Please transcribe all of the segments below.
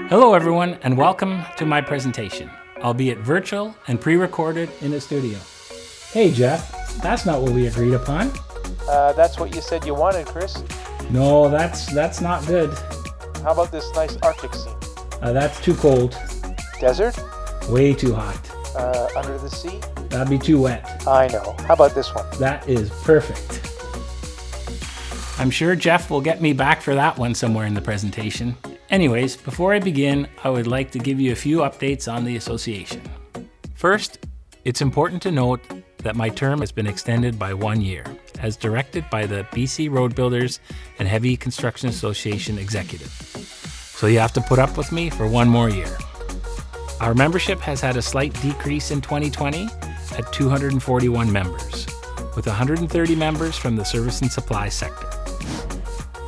Hello everyone, and welcome to my presentation, albeit virtual and pre-recorded in a studio. Hey Jeff, that's not what we agreed upon. That's what you said you wanted, Chris. No, that's not good. How about this nice Arctic scene? That's too cold. Desert? Way too hot. Under the sea? That'd be too wet. I know. How about this one? That is perfect. I'm sure Jeff will get me back for that one somewhere in the presentation. Anyways, before I begin, I would like to give you a few updates on the association. First, it's important to note that my term has been extended by 1 year, as directed by the BC Road Builders and Heavy Construction Association Executive. So you have to put up with me for 1 more year. Our membership has had a slight decrease in 2020 at 241 members, with 130 members from the service and supply sector.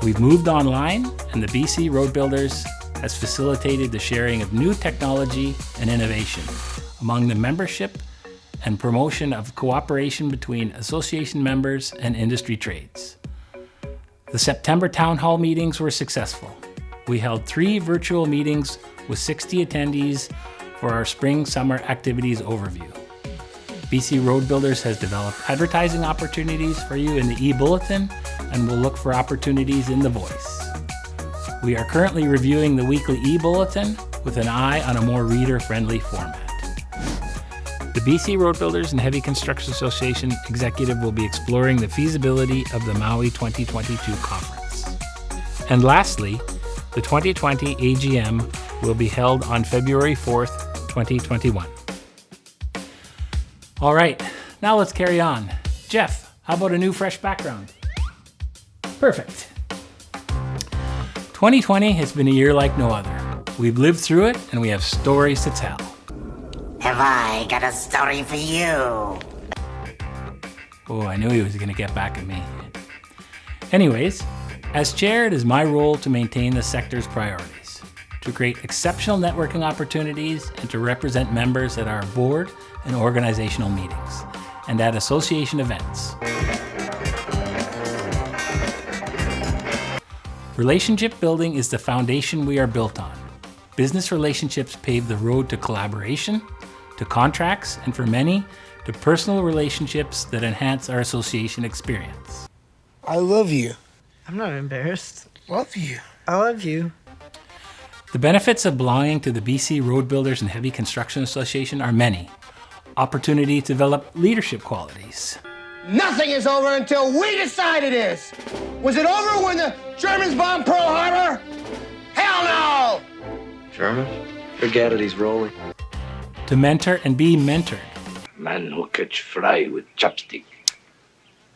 We've moved online, and the BC Road Builders has facilitated the sharing of new technology and innovation among the membership and promotion of cooperation between association members and industry trades. The September town hall meetings were successful. We held 3 virtual meetings with 60 attendees for our spring-summer activities overview. BC Road Builders has developed advertising opportunities for you in the e-bulletin and will look for opportunities in the voice. We are currently reviewing the weekly e-bulletin with an eye on a more reader-friendly format. The BC Road Builders and Heavy Construction Association Executive will be exploring the feasibility of the Maui 2022 conference. And lastly, the 2020 AGM will be held on February 4th, 2021. All right, now let's carry on. Jeff, how about a new fresh background? Perfect. 2020 has been a year like no other. We've lived through it and we have stories to tell. Have I got a story for you? Oh, I knew he was going to get back at me. Anyways, as chair, it is my role to maintain the sector's priorities, to create exceptional networking opportunities, and to represent members at our board and organizational meetings, and at association events. Relationship building is the foundation we are built on. Business relationships pave the road to collaboration, to contracts, and for many, to personal relationships that enhance our association experience. I love you. I'm not embarrassed. Love you. I love you. The benefits of belonging to the BC Road Builders and Heavy Construction Association are many. Opportunity to develop leadership qualities. Nothing is over until we decide it is. Was it over when the Germans bombed Pearl Harbor? Hell no! Germans? Forget it, he's rolling. To mentor and be mentored. Man who catch fly with chopstick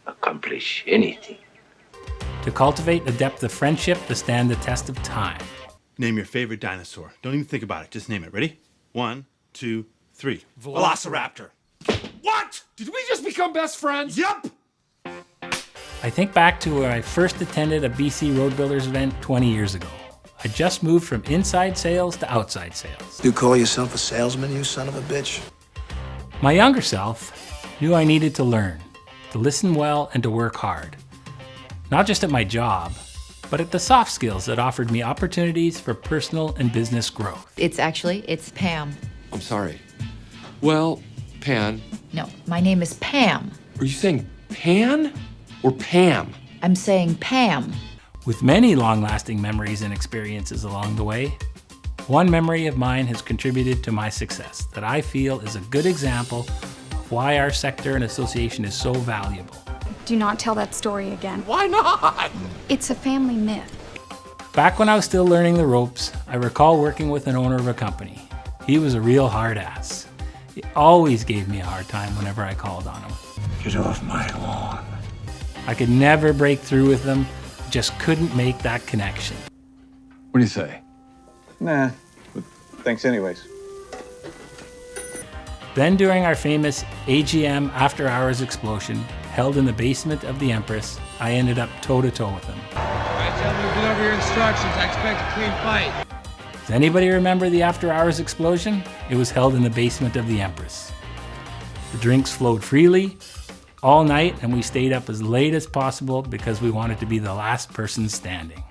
accomplish anything. To cultivate a depth of friendship to stand the test of time. Name your favorite dinosaur. Don't even think about it. Just name it. Ready? 1, 2, 3. Velociraptor. What? Did we just become best friends? Yup! I think back to where I first attended a BC Road Builders event 20 years ago. I just moved from inside sales to outside sales. You call yourself a salesman, you son of a bitch? My younger self knew I needed to learn, to listen well, and to work hard. Not just at my job, but at the soft skills that offered me opportunities for personal and business growth. It's Pam. I'm sorry. Well, Pan. No, my name is Pam. Are you saying Pan or Pam? I'm saying Pam. With many long-lasting memories and experiences along the way, one memory of mine has contributed to my success that I feel is a good example of why our sector and association is so valuable. Do not tell that story again. Why not? It's a family myth. Back when I was still learning the ropes, I recall working with an owner of a company. He was a real hard ass. He always gave me a hard time whenever I called on him. Get off my lawn. I could never break through with him, just couldn't make that connection. What do you say? Nah, but thanks anyways. Then during our famous AGM after-hours explosion, held in the basement of the Empress, I ended up toe-to-toe with him. All right, gentlemen, deliver your instructions. I expect a clean fight. Does anybody remember the after-hours explosion? It was held in the basement of the Empress. The drinks flowed freely all night, and we stayed up as late as possible because we wanted to be the last person standing.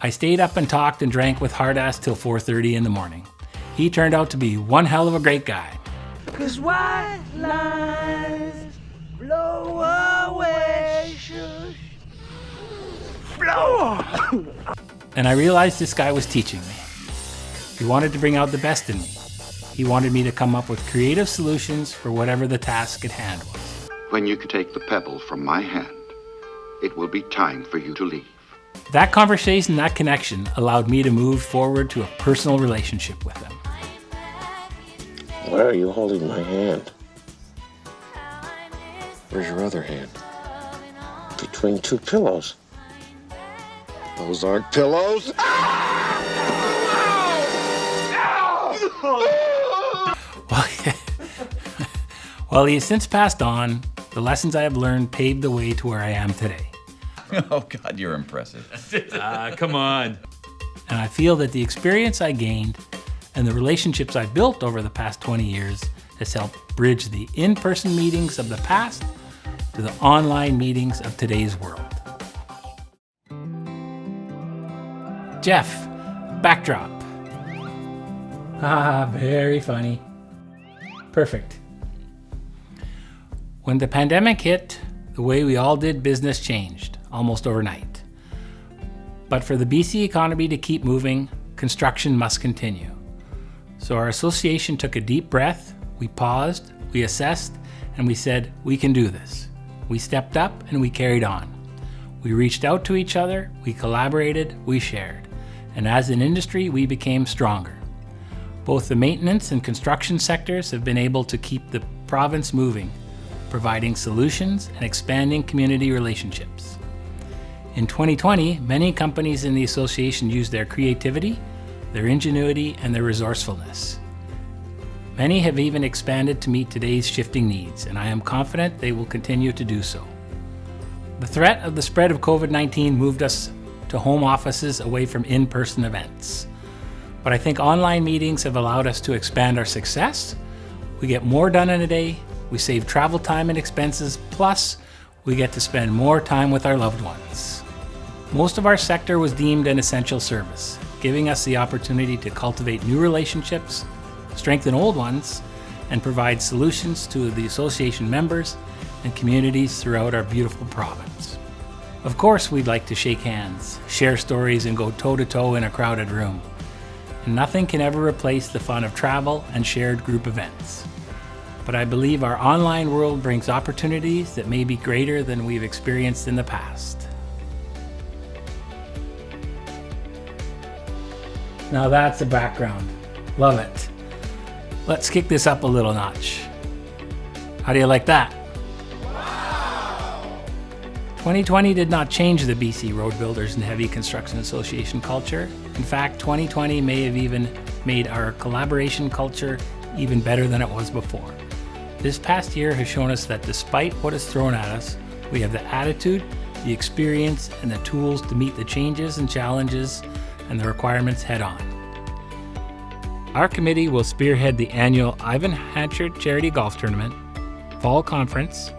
I stayed up and talked and drank with hard-ass till 4:30 in the morning. He turned out to be one hell of a great guy. 'Cause white lies blow away, shush. Blow! And I realized this guy was teaching me. He wanted to bring out the best in me. He wanted me to come up with creative solutions for whatever the task at hand was. When you take the pebble from my hand, it will be time for you to leave. That conversation, that connection, allowed me to move forward to a personal relationship with him. Why are you holding my hand? Where's your other hand? Between two pillows. Those aren't pillows. Well, he has since passed on. The lessons I have learned paved the way to where I am today. Oh, God, you're impressive. Come on. And I feel that the experience I gained and the relationships I built over the past 20 years has helped bridge the in-person meetings of the past to the online meetings of today's world. Jeff, backdrop. Very funny. Perfect. When the pandemic hit, the way we all did business changed almost overnight. But for the BC economy to keep moving, construction must continue. So our association took a deep breath, we paused, we assessed, and we said, we can do this. We stepped up and we carried on. We reached out to each other, we collaborated, we shared. And as an industry, we became stronger. Both the maintenance and construction sectors have been able to keep the province moving, providing solutions and expanding community relationships. In 2020, many companies in the association used their creativity, their ingenuity, and their resourcefulness. Many have even expanded to meet today's shifting needs, and I am confident they will continue to do so. The threat of the spread of COVID-19 moved us to home offices away from in-person events. But I think online meetings have allowed us to expand our success. We get more done in a day, we save travel time and expenses, plus we get to spend more time with our loved ones. Most of our sector was deemed an essential service, giving us the opportunity to cultivate new relationships, strengthen old ones, and provide solutions to the association members and communities throughout our beautiful province. Of course, we'd like to shake hands, share stories, and go toe-to-toe in a crowded room. And nothing can ever replace the fun of travel and shared group events. But I believe our online world brings opportunities that may be greater than we've experienced in the past. Now that's a background. Love it. Let's kick this up a little notch. How do you like that? 2020 did not change the BC Road Builders and Heavy Construction Association culture. In fact, 2020 may have even made our collaboration culture even better than it was before. This past year has shown us that despite what is thrown at us, we have the attitude, the experience, and the tools to meet the changes and challenges and the requirements head on. Our committee will spearhead the annual Ivan Hanchard Charity Golf Tournament, Fall Conference,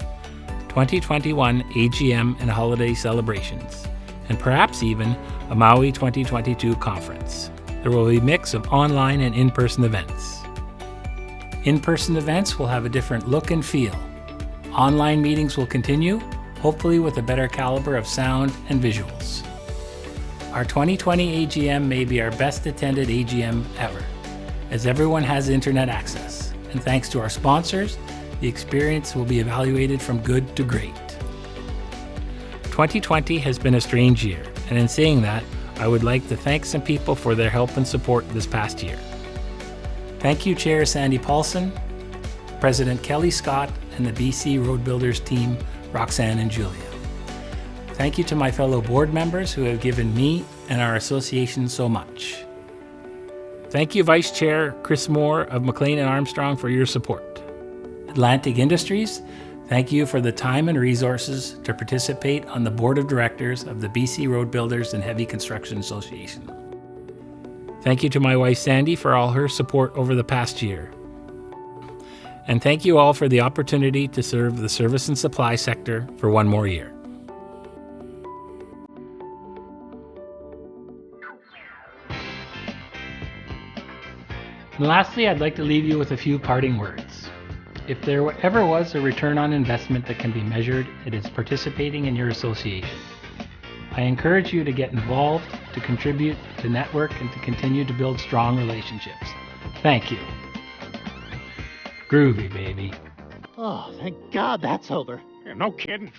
2021 AGM and holiday celebrations, and perhaps even a Maui 2022 conference. There will be a mix of online and in-person events. In-person events will have a different look and feel. Online meetings will continue, hopefully with a better caliber of sound and visuals. Our 2020 AGM may be our best attended AGM ever, as everyone has internet access, and thanks to our sponsors, the experience will be evaluated from good to great. 2020 has been a strange year, and in saying that, I would like to thank some people for their help and support this past year. Thank you, Chair Sandy Paulson, President Kelly Scott, and the BC Road Builders team, Roxanne and Julia. Thank you to my fellow board members who have given me and our association so much. Thank you, Vice Chair Chris Moore of McLean and Armstrong, for your support. Atlantic Industries, thank you for the time and resources to participate on the Board of Directors of the BC Road Builders and Heavy Construction Association. Thank you to my wife Sandy for all her support over the past year. And thank you all for the opportunity to serve the service and supply sector for one more year. And lastly, I'd like to leave you with a few parting words. If there ever was a return on investment that can be measured, it is participating in your association. I encourage you to get involved, to contribute, to network, and to continue to build strong relationships. Thank you. Groovy, baby. Oh, thank God that's over. Yeah, no kidding.